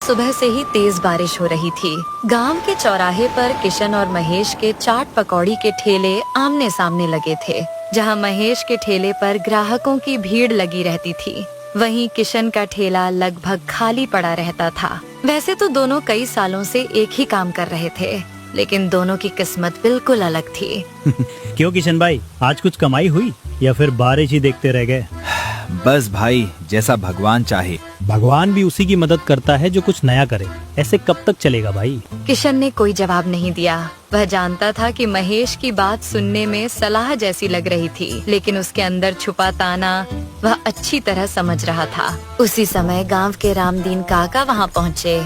सुबह से ही तेज बारिश हो रही थी। गांव के चौराहे पर किशन और महेश के चाट पकौड़ी के ठेले आमने सामने लगे थे। जहां महेश के ठेले पर ग्राहकों की भीड़ लगी रहती थी, वहीं किशन का ठेला लगभग खाली पड़ा रहता था। वैसे तो दोनों कई सालों से एक ही काम कर रहे थे, लेकिन दोनों की किस्मत बिल्कुल अलग थी। क्यों किशन भाई, आज कुछ कमाई हुई या फिर बारिश ही देखते रह गए? बस भाई, जैसा भगवान चाहे। भगवान भी उसी की मदद करता है जो कुछ नया करे। ऐसे कब तक चलेगा भाई? किशन ने कोई जवाब नहीं दिया। वह जानता था कि महेश की बात सुनने में सलाह जैसी लग रही थी, लेकिन उसके अंदर छुपा ताना वह अच्छी तरह समझ रहा था। उसी समय गांव के रामदीन काका वहां पहुंचे।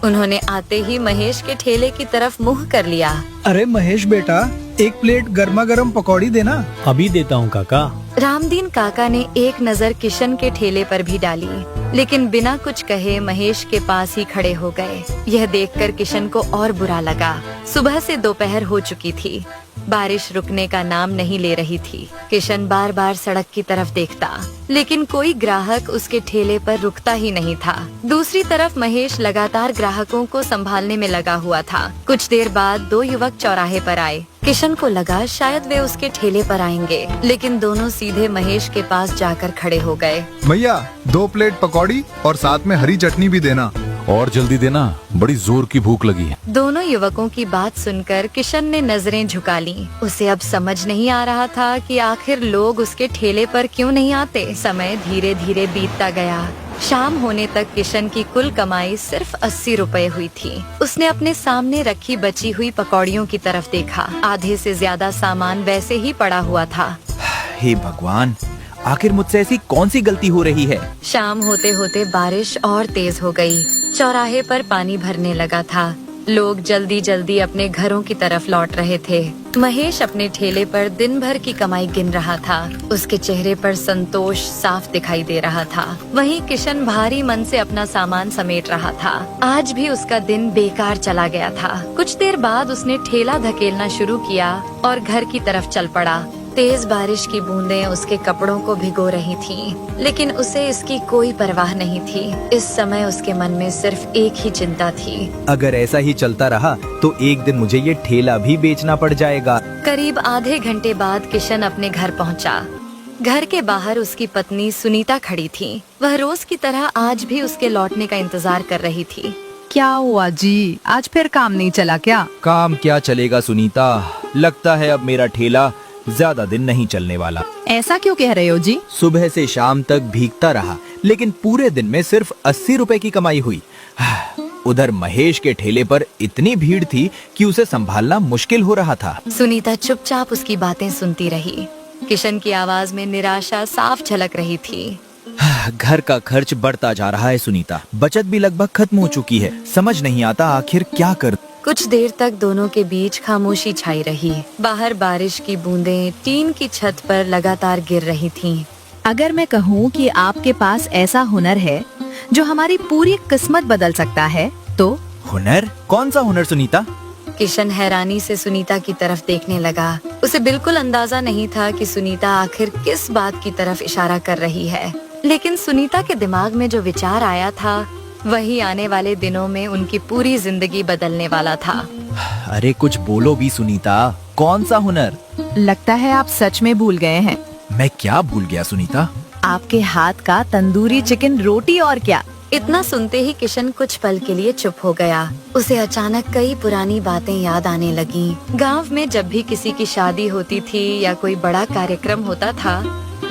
उन्होंने आते ही महेश के ठेले की तरफ मुंह कर लिया। अरे महेश बेटा, एक प्लेट गर्मा गर्म पकौड़ी देना। अभी देता हूँ काका। रामदीन काका ने एक नजर किशन के ठेले पर भी डाली, लेकिन बिना कुछ कहे महेश के पास ही खड़े हो गए। यह देखकर किशन को और बुरा लगा। सुबह से दोपहर हो चुकी थी, बारिश रुकने का नाम नहीं ले रही थी। किशन बार बार सड़क की तरफ देखता, लेकिन कोई ग्राहक उसके ठेले पर रुकता ही नहीं था। दूसरी तरफ महेश लगातार ग्राहकों को संभालने में लगा हुआ था। कुछ देर बाद दो युवक चौराहे पर आए। किशन को लगा शायद वे उसके ठेले पर आएंगे, लेकिन दोनों सीधे महेश के पास जाकर खड़े हो गए। भैया, 2 प्लेट पकौड़ी और साथ में हरी चटनी भी देना। और जल्दी देना, बड़ी जोर की भूख लगी है। दोनों युवकों की बात सुनकर किशन ने नजरें झुका ली। उसे अब समझ नहीं आ रहा था कि आखिर लोग उसके ठेले पर क्यों नहीं आते। समय धीरे धीरे बीतता गया। शाम होने तक किशन की कुल कमाई सिर्फ 80 रुपए हुई थी। उसने अपने सामने रखी बची हुई पकौड़ियों की तरफ देखा। आधे से ज्यादा सामान वैसे ही पड़ा हुआ था। हे भगवान, आखिर मुझसे ऐसी कौन सी गलती हो रही है? शाम होते होते बारिश और तेज हो गई। चौराहे पर पानी भरने लगा था। लोग जल्दी जल्दी अपने घरों की तरफ लौट रहे थे। महेश अपने ठेले पर दिन भर की कमाई गिन रहा था। उसके चेहरे पर संतोष साफ दिखाई दे रहा था। वहीं किशन भारी मन से अपना सामान समेट रहा था। आज भी उसका दिन बेकार चला गया था। कुछ देर बाद उसने ठेला धकेलना शुरू किया और घर की तरफ चल पड़ा। तेज बारिश की बूंदें उसके कपड़ों को भिगो रही थीं, लेकिन उसे इसकी कोई परवाह नहीं थी। इस समय उसके मन में सिर्फ एक ही चिंता थी। अगर ऐसा ही चलता रहा तो एक दिन मुझे ये ठेला भी बेचना पड़ जाएगा। करीब आधे घंटे बाद किशन अपने घर पहुंचा। घर के बाहर उसकी पत्नी सुनीता खड़ी थी। वह रोज की तरह आज भी उसके लौटने का इंतजार कर रही थी। क्या हुआ जी, आज फिर काम नहीं चला क्या? काम क्या चलेगा सुनीता, लगता है अब मेरा ठेला ज्यादा दिन नहीं चलने वाला। ऐसा क्यों कह रहे हो जी? सुबह से शाम तक भीगता रहा, लेकिन पूरे दिन में सिर्फ 80 रुपए की कमाई हुई। उधर महेश के ठेले पर इतनी भीड़ थी कि उसे संभालना मुश्किल हो रहा था। सुनीता चुपचाप उसकी बातें सुनती रही। किशन की आवाज में निराशा साफ झलक रही थी। घर का खर्च बढ़ता जा रहा है सुनीता, बचत भी लगभग खत्म हो चुकी है। समझ नहीं आता आखिर क्या कर। कुछ देर तक दोनों के बीच खामोशी छाई रही। बाहर बारिश की बूंदें टीन की छत पर लगातार गिर रही थीं। अगर मैं कहूँ कि आपके पास ऐसा हुनर है जो हमारी पूरी किस्मत बदल सकता है तो? हुनर? कौन सा हुनर सुनीता? किशन हैरानी से सुनीता की तरफ देखने लगा। उसे बिल्कुल अंदाजा नहीं था कि सुनीता आखिर किस बात की तरफ इशारा कर रही है, लेकिन सुनीता के दिमाग में जो विचार आया था वही आने वाले दिनों में उनकी पूरी जिंदगी बदलने वाला था। अरे कुछ बोलो भी सुनीता, कौन सा हुनर? लगता है आप सच में भूल गए हैं। मैं क्या भूल गया सुनीता? आपके हाथ का तंदूरी चिकन रोटी। और क्या? इतना सुनते ही किशन कुछ पल के लिए चुप हो गया। उसे अचानक कई पुरानी बातें याद आने लगी। गांव में जब भी किसी की शादी होती थी या कोई बड़ा कार्यक्रम होता था,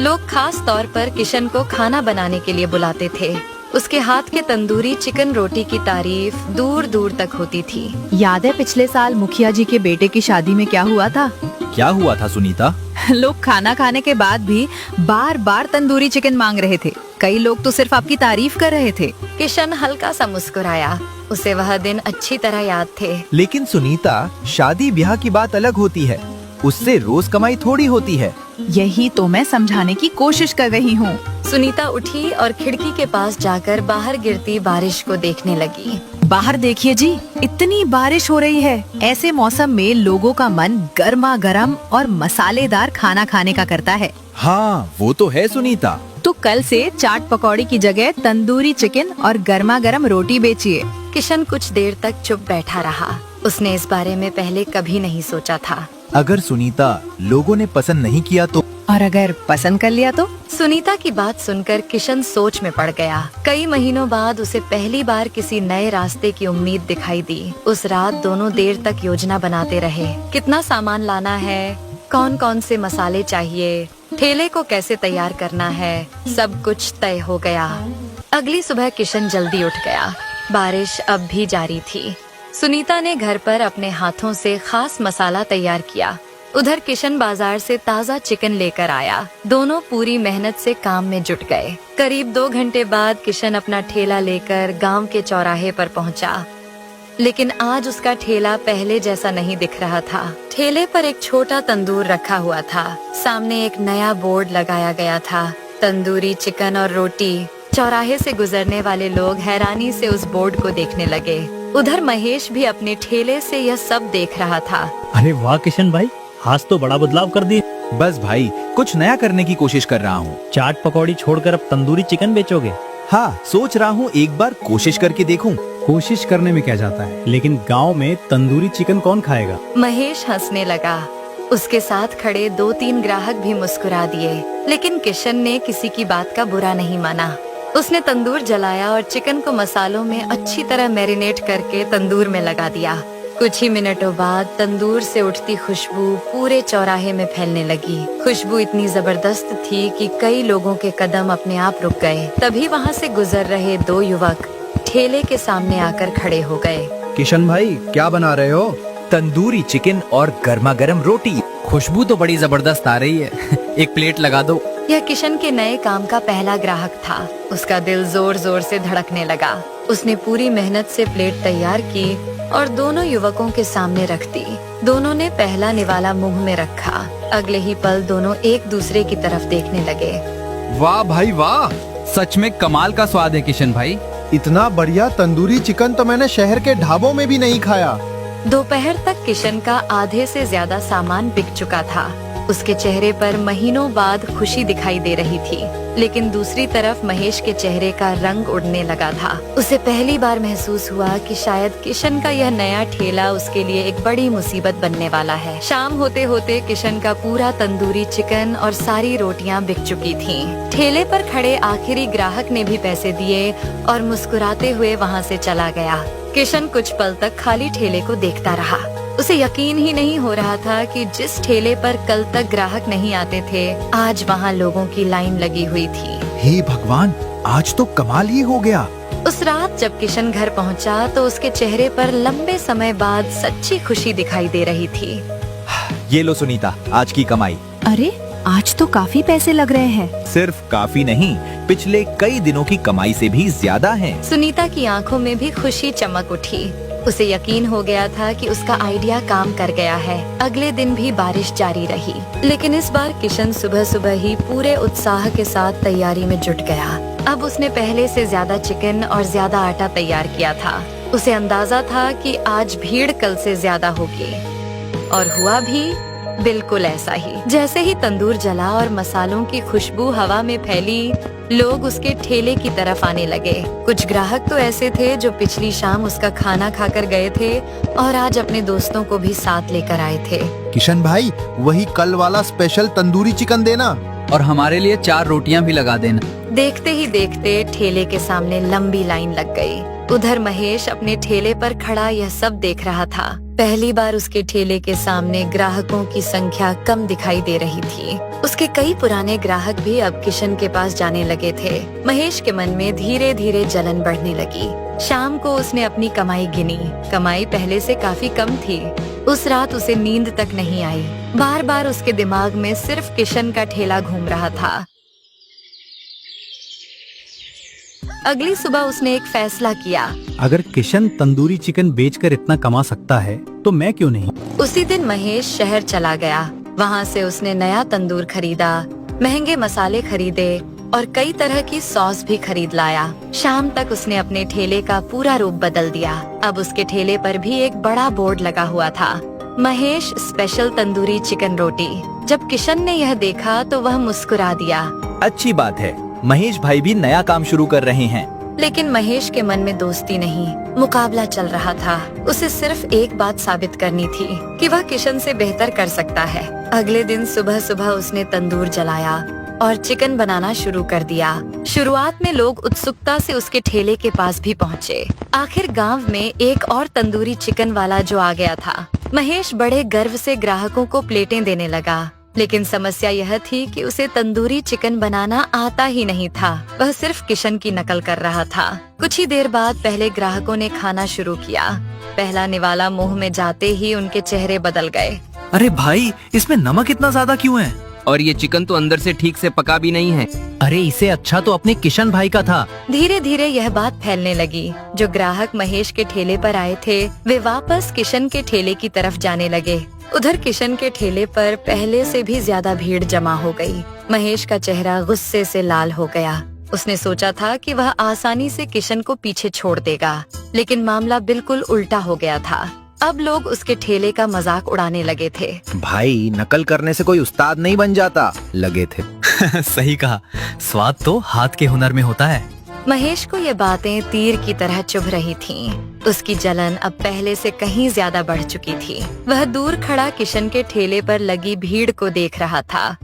लोग खास तौर पर किशन को खाना बनाने के लिए बुलाते थे। उसके हाथ के तंदूरी चिकन रोटी की तारीफ दूर दूर तक होती थी। याद है पिछले साल मुखिया जी के बेटे की शादी में क्या हुआ था? क्या हुआ था सुनीता? लोग खाना खाने के बाद भी बार बार तंदूरी चिकन मांग रहे थे। कई लोग तो सिर्फ आपकी तारीफ कर रहे थे। किशन हल्का सा मुस्कुराया। उसे वह दिन अच्छी तरह याद थे। लेकिन सुनीता, शादी ब्याह की बात अलग होती है, उससे रोज कमाई थोड़ी होती है। यही तो मैं समझाने की कोशिश कर रही हूँ। सुनीता उठी और खिड़की के पास जाकर बाहर गिरती बारिश को देखने लगी। बाहर देखिए जी, इतनी बारिश हो रही है। ऐसे मौसम में लोगों का मन गर्मा गर्म और मसालेदार खाना खाने का करता है। हाँ वो तो है सुनीता, तो कल से चाट पकौड़ी की जगह तंदूरी चिकन और गर्मा गर्म रोटी बेचिए। किशन कुछ देर तक चुप बैठा रहा। उसने इस बारे में पहले कभी नहीं सोचा था। अगर सुनीता लोगों ने पसंद नहीं किया तो और अगर पसंद कर लिया तो? सुनीता की बात सुनकर किशन सोच में पड़ गया। कई महीनों बाद उसे पहली बार किसी नए रास्ते की उम्मीद दिखाई दी। उस रात दोनों देर तक योजना बनाते रहे। कितना सामान लाना है, कौन कौन से मसाले चाहिए, ठेले को कैसे तैयार करना है, सब कुछ तय हो गया। अगली सुबह किशन जल्दी उठ गया। बारिश अब भी जारी थी। सुनीता ने घर पर अपने हाथों से खास मसाला तैयार किया। उधर किशन बाजार से ताज़ा चिकन लेकर आया। दोनों पूरी मेहनत से काम में जुट गए। करीब 2 घंटे बाद किशन अपना ठेला लेकर गांव के चौराहे पर पहुंचा। लेकिन आज उसका ठेला पहले जैसा नहीं दिख रहा था। ठेले पर एक छोटा तंदूर रखा हुआ था। सामने एक नया बोर्ड लगाया गया था, तंदूरी चिकन और रोटी। चौराहे से गुजरने वाले लोग हैरानी से उस बोर्ड को देखने लगे। उधर महेश भी अपने ठेले से यह सब देख रहा था। अरे वाह किशन भाई, आज तो बड़ा बदलाव कर दिए। बस भाई, कुछ नया करने की कोशिश कर रहा हूँ। चाट पकौड़ी छोड़कर अब तंदूरी चिकन बेचोगे? हाँ, सोच रहा हूँ एक बार कोशिश करके देखूं। कोशिश करने में क्या जाता है, लेकिन गांव में तंदूरी चिकन कौन खाएगा? महेश हंसने लगा। उसके साथ खड़े 2-3 ग्राहक भी मुस्कुरा दिए। लेकिन किशन ने किसी की बात का बुरा नहीं माना। उसने तंदूर जलाया और चिकन को मसालों में अच्छी तरह मैरिनेट करके तंदूर में लगा दिया। कुछ ही मिनटों बाद तंदूर से उठती खुशबू पूरे चौराहे में फैलने लगी। खुशबू इतनी जबरदस्त थी कि कई लोगों के कदम अपने आप रुक गए। तभी वहाँ से गुजर रहे 2 युवक ठेले के सामने आकर खड़े हो गए। किशन भाई, क्या बना रहे हो? तंदूरी चिकन और गर्मा गर्म रोटी। खुशबू तो बड़ी जबरदस्त आ रही है। एक प्लेट लगा दो। यह किशन के नए काम का पहला ग्राहक था। उसका दिल जोर जोर से धड़कने लगा। उसने पूरी मेहनत से प्लेट तैयार की और दोनों युवकों के सामने रख दी। दोनों ने पहला निवाला मुंह में रखा। अगले ही पल दोनों एक दूसरे की तरफ देखने लगे। वाह भाई वाह, सच में कमाल का स्वाद है किशन भाई। इतना बढ़िया तंदूरी चिकन तो मैंने शहर के ढाबों में भी नहीं खाया। दोपहर तक किशन का आधे से ज्यादा सामान बिक चुका था। उसके चेहरे पर महीनों बाद खुशी दिखाई दे रही थी। लेकिन दूसरी तरफ महेश के चेहरे का रंग उड़ने लगा था। उसे पहली बार महसूस हुआ कि शायद किशन का यह नया ठेला उसके लिए एक बड़ी मुसीबत बनने वाला है। शाम होते होते किशन का पूरा तंदूरी चिकन और सारी रोटियां बिक चुकी थीं। ठेले पर खड़े आखिरी ग्राहक ने भी पैसे दिए और मुस्कुराते हुए वहाँ से चला गया। किशन कुछ पल तक खाली ठेले को देखता रहा। उसे यकीन ही नहीं हो रहा था कि जिस ठेले पर कल तक ग्राहक नहीं आते थे, आज वहाँ लोगों की लाइन लगी हुई थी। हे भगवान, आज तो कमाल ही हो गया। उस रात जब किशन घर पहुँचा तो उसके चेहरे पर लंबे समय बाद सच्ची खुशी दिखाई दे रही थी। ये लो सुनीता, आज की कमाई। अरे, आज तो काफी पैसे लग रहे हैं। सिर्फ काफी नहीं, पिछले कई दिनों की कमाई से भी ज्यादा है। सुनीता की आंखों में भी खुशी चमक उठी। उसे यकीन हो गया था कि उसका आइडिया काम कर गया है। अगले दिन भी बारिश जारी रही, लेकिन इस बार किशन सुबह सुबह ही पूरे उत्साह के साथ तैयारी में जुट गया। अब उसने पहले से ज्यादा चिकन और ज्यादा आटा तैयार किया था। उसे अंदाजा था कि आज भीड़ कल से ज्यादा होगी, और हुआ भी बिल्कुल ऐसा ही। जैसे ही तंदूर जला और मसालों की खुशबू हवा में फैली, लोग उसके ठेले की तरफ आने लगे। कुछ ग्राहक तो ऐसे थे जो पिछली शाम उसका खाना खाकर गए थे और आज अपने दोस्तों को भी साथ लेकर आए थे। किशन भाई, वही कल वाला स्पेशल तंदूरी चिकन देना और हमारे लिए 4 रोटियां भी लगा देना। देखते ही देखते ठेले के सामने लंबी लाइन लग गई। उधर महेश अपने ठेले पर खड़ा यह सब देख रहा था। पहली बार उसके ठेले के सामने ग्राहकों की संख्या कम दिखाई दे रही थी। उसके कई पुराने ग्राहक भी अब किशन के पास जाने लगे थे। महेश के मन में धीरे धीरे जलन बढ़ने लगी। शाम को उसने अपनी कमाई गिनी। कमाई पहले से काफी कम थी। उस रात उसे नींद तक नहीं आई। बार बार उसके दिमाग में सिर्फ किशन का ठेला घूम रहा था। अगली सुबह उसने एक फैसला किया। अगर किशन तंदूरी चिकन बेचकर इतना कमा सकता है तो मैं क्यों नहीं। उसी दिन महेश शहर चला गया। वहाँ से उसने नया तंदूर खरीदा, महंगे मसाले खरीदे और कई तरह की सॉस भी खरीद लाया। शाम तक उसने अपने ठेले का पूरा रूप बदल दिया। अब उसके ठेले पर भी एक बड़ा बोर्ड लगा हुआ था, महेश स्पेशल तंदूरी चिकन रोटी। जब किशन ने यह देखा तो वह मुस्कुरा दिया। अच्छी बात है, महेश भाई भी नया काम शुरू कर रहे हैं। लेकिन महेश के मन में दोस्ती नहीं, मुकाबला चल रहा था। उसे सिर्फ एक बात साबित करनी थी कि वह किशन से बेहतर कर सकता है। अगले दिन सुबह सुबह उसने तंदूर जलाया और चिकन बनाना शुरू कर दिया। शुरुआत में लोग उत्सुकता से उसके ठेले के पास भी पहुँचे। आखिर गांव में एक और तंदूरी चिकन वाला जो आ गया था। महेश बड़े गर्व से ग्राहकों को प्लेटें देने लगा। लेकिन समस्या यह थी कि उसे तंदूरी चिकन बनाना आता ही नहीं था। वह सिर्फ किशन की नकल कर रहा था। कुछ ही देर बाद पहले ग्राहकों ने खाना शुरू किया। पहला निवाला मुंह में जाते ही उनके चेहरे बदल गए। अरे भाई, इसमें नमक इतना ज्यादा क्यों है? और ये चिकन तो अंदर से ठीक से पका भी नहीं है। अरे इसे अच्छा तो अपने किशन भाई का था। धीरे धीरे यह बात फैलने लगी। जो ग्राहक महेश के ठेले पर आए थे वे वापस किशन के ठेले की तरफ जाने लगे। उधर किशन के ठेले पर पहले से भी ज्यादा भीड़ जमा हो गई। महेश का चेहरा गुस्से से लाल हो गया। उसने सोचा था कि वह आसानी से किशन को पीछे छोड़ देगा, लेकिन मामला बिल्कुल उल्टा हो गया था। अब लोग उसके ठेले का मजाक उड़ाने लगे थे। भाई, नकल करने से कोई उस्ताद नहीं बन जाता, लगे थे। सही कहा, स्वाद तो हाथ के हुनर में होता है। महेश को ये बातें तीर की तरह चुभ रही थीं। उसकी जलन अब पहले से कहीं ज्यादा बढ़ चुकी थी। वह दूर खड़ा किशन के ठेले पर लगी भीड़ को देख रहा था।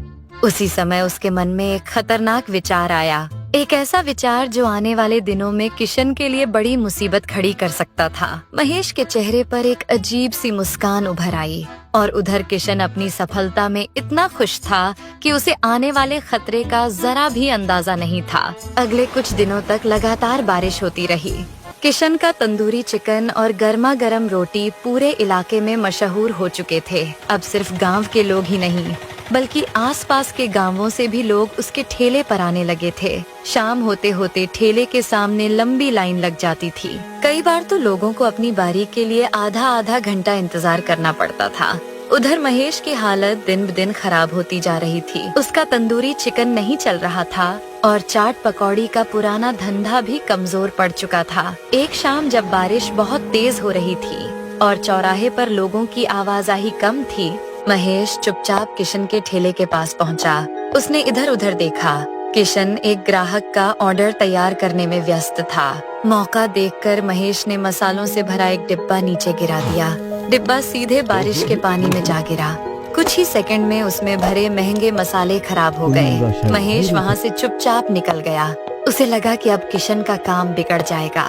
उसी समय उसके मन में एक खतरनाक विचार आया। एक ऐसा विचार जो आने वाले दिनों में किशन के लिए बड़ी मुसीबत खड़ी कर सकता था। महेश के चेहरे पर एक अजीब सी मुस्कान उभर आई और उधर किशन अपनी सफलता में इतना खुश था कि उसे आने वाले खतरे का जरा भी अंदाजा नहीं था। अगले कुछ दिनों तक लगातार बारिश होती रही। किशन का तंदूरी चिकन और गर्मा गर्म रोटी पूरे इलाके में मशहूर हो चुके थे। अब सिर्फ गांव के लोग ही नहीं बल्कि आसपास के गांवों से भी लोग उसके ठेले पर आने लगे थे। शाम होते होते ठेले के सामने लंबी लाइन लग जाती थी। कई बार तो लोगों को अपनी बारी के लिए आधा आधा घंटा इंतजार करना पड़ता था। उधर महेश की हालत दिन ब दिन खराब होती जा रही थी। उसका तंदूरी चिकन नहीं चल रहा था और चाट पकौड़ी का पुराना धंधा भी कमजोर पड़ चुका था। एक शाम जब बारिश बहुत तेज हो रही थी और चौराहे पर लोगों की आवाजाही कम थी, महेश चुपचाप किशन के ठेले के पास पहुंचा। उसने इधर उधर देखा। किशन एक ग्राहक का ऑर्डर तैयार करने में व्यस्त था। मौका देखकर महेश ने मसालों से भरा एक डिब्बा नीचे गिरा दिया। डिब्बा सीधे बारिश के पानी में जा गिरा। कुछ ही सेकंड में उसमें भरे महंगे मसाले खराब हो गए। महेश वहां से चुपचाप निकल गया। उसे लगा कि अब किशन का काम बिगड़ जाएगा।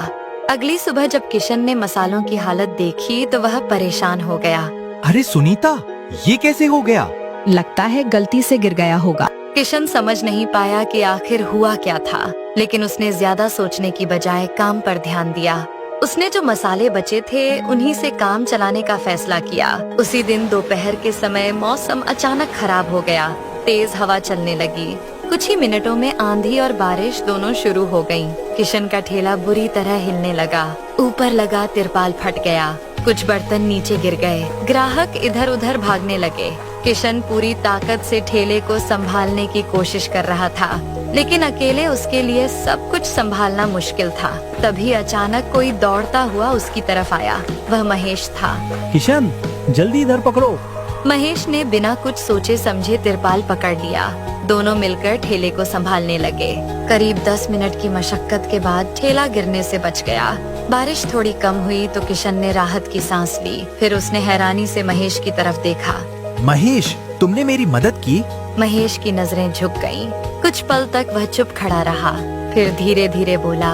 अगली सुबह जब किशन ने मसालों की हालत देखी तो वह परेशान हो गया। अरे सुनीता, ये कैसे हो गया? लगता है गलती से गिर गया होगा। किशन समझ नहीं पाया कि आखिर हुआ क्या था, लेकिन उसने ज्यादा सोचने की बजाय काम पर ध्यान दिया। उसने जो मसाले बचे थे उन्हीं से काम चलाने का फैसला किया। उसी दिन दोपहर के समय मौसम अचानक खराब हो गया। तेज हवा चलने लगी। कुछ ही मिनटों में आंधी और बारिश दोनों शुरू हो गईं। किशन का ठेला बुरी तरह हिलने लगा। ऊपर लगा तिरपाल फट गया। कुछ बर्तन नीचे गिर गए। ग्राहक इधर उधर भागने लगे। किशन पूरी ताकत से ठेले को संभालने की कोशिश कर रहा था, लेकिन अकेले उसके लिए सब कुछ संभालना मुश्किल था। तभी अचानक कोई दौड़ता हुआ उसकी तरफ आया। वह महेश था। किशन, जल्दी इधर पकड़ो। महेश ने बिना कुछ सोचे समझे तिरपाल पकड़ लिया। दोनों मिलकर ठेले को संभालने लगे। करीब 10 मिनट की मशक्कत के बाद ठेला गिरने से बच गया। बारिश थोड़ी कम हुई तो किशन ने राहत की सांस ली। फिर उसने हैरानी से महेश की तरफ देखा। महेश, तुमने मेरी मदद की? महेश की नजरें झुक गईं। कुछ पल तक वह चुप खड़ा रहा, फिर धीरे धीरे बोला,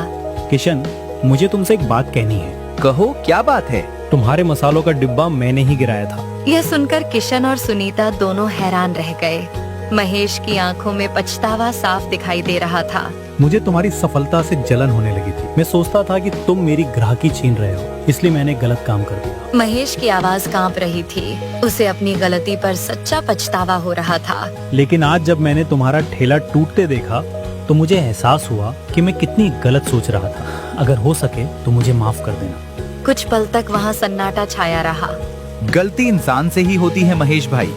किशन, मुझे तुमसे एक बात कहनी है। कहो, क्या बात है? तुम्हारे मसालों का डिब्बा मैंने ही गिराया था। यह सुनकर किशन और सुनीता दोनों हैरान रह गए। महेश की आंखों में पछतावा साफ दिखाई दे रहा था। मुझे तुम्हारी सफलता से जलन होने लगी थी। मैं सोचता था कि तुम मेरी ग्राहकी छीन रहे हो, इसलिए मैंने गलत काम कर दिया। महेश की आवाज कांप रही थी। उसे अपनी गलती पर सच्चा पछतावा हो रहा था। लेकिन आज जब मैंने तुम्हारा ठेला टूटते देखा तो मुझे एहसास हुआ कि मैं कितनी गलत सोच रहा था। अगर हो सके तो मुझे माफ कर देना। कुछ पल तक वहाँ सन्नाटा छाया रहा। गलती इंसान से ही होती है महेश भाई।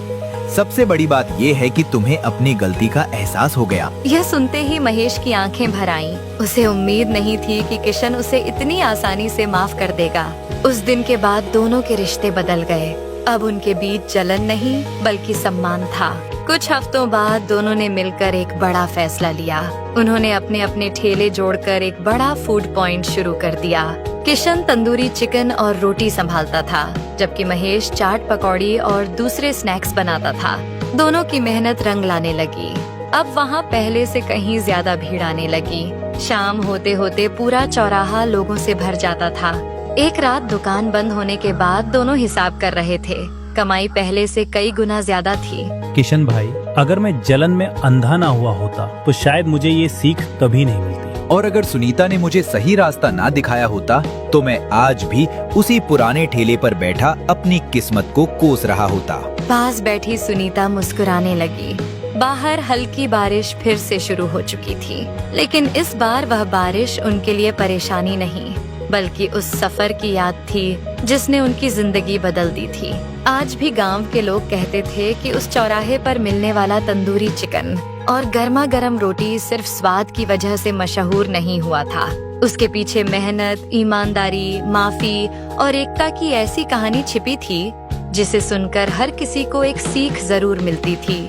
सबसे बड़ी बात ये है कि तुम्हें अपनी गलती का एहसास हो गया। यह सुनते ही महेश की आंखें भर आईं। उसे उम्मीद नहीं थी कि किशन उसे इतनी आसानी से माफ कर देगा। उस दिन के बाद दोनों के रिश्ते बदल गए। अब उनके बीच जलन नहीं बल्कि सम्मान था। कुछ हफ्तों बाद दोनों ने मिलकर एक बड़ा फैसला लिया। उन्होंने अपने अपने ठेले जोड़कर एक बड़ा फूड पॉइंट शुरू कर दिया। किशन तंदूरी चिकन और रोटी संभालता था, जबकि महेश चाट पकौड़ी और दूसरे स्नैक्स बनाता था। दोनों की मेहनत रंग लाने लगी। अब वहाँ पहले से कहीं ज्यादा भीड़ आने लगी। शाम होते होते पूरा चौराहा लोगों से भर जाता था। एक रात दुकान बंद होने के बाद दोनों हिसाब कर रहे थे। कमाई पहले से कई गुना ज्यादा थी। किशन भाई, अगर मैं जलन में अंधा ना हुआ होता तो शायद मुझे ये सीख कभी नहीं मिलती। और अगर सुनीता ने मुझे सही रास्ता ना दिखाया होता तो मैं आज भी उसी पुराने ठेले पर बैठा अपनी किस्मत को कोस रहा होता। पास बैठी सुनीता मुस्कुराने लगी। बाहर हल्की बारिश फिर से शुरू हो चुकी थी, लेकिन इस बार वह बारिश उनके लिए परेशानी नहीं बल्कि उस सफर की याद थी जिसने उनकी जिंदगी बदल दी थी। आज भी गांव के लोग कहते थे कि उस चौराहे पर मिलने वाला तंदूरी चिकन और गर्मा गर्म रोटी सिर्फ स्वाद की वजह से मशहूर नहीं हुआ था। उसके पीछे मेहनत, ईमानदारी, माफी और एकता की ऐसी कहानी छिपी थी जिसे सुनकर हर किसी को एक सीख जरूर मिलती थी।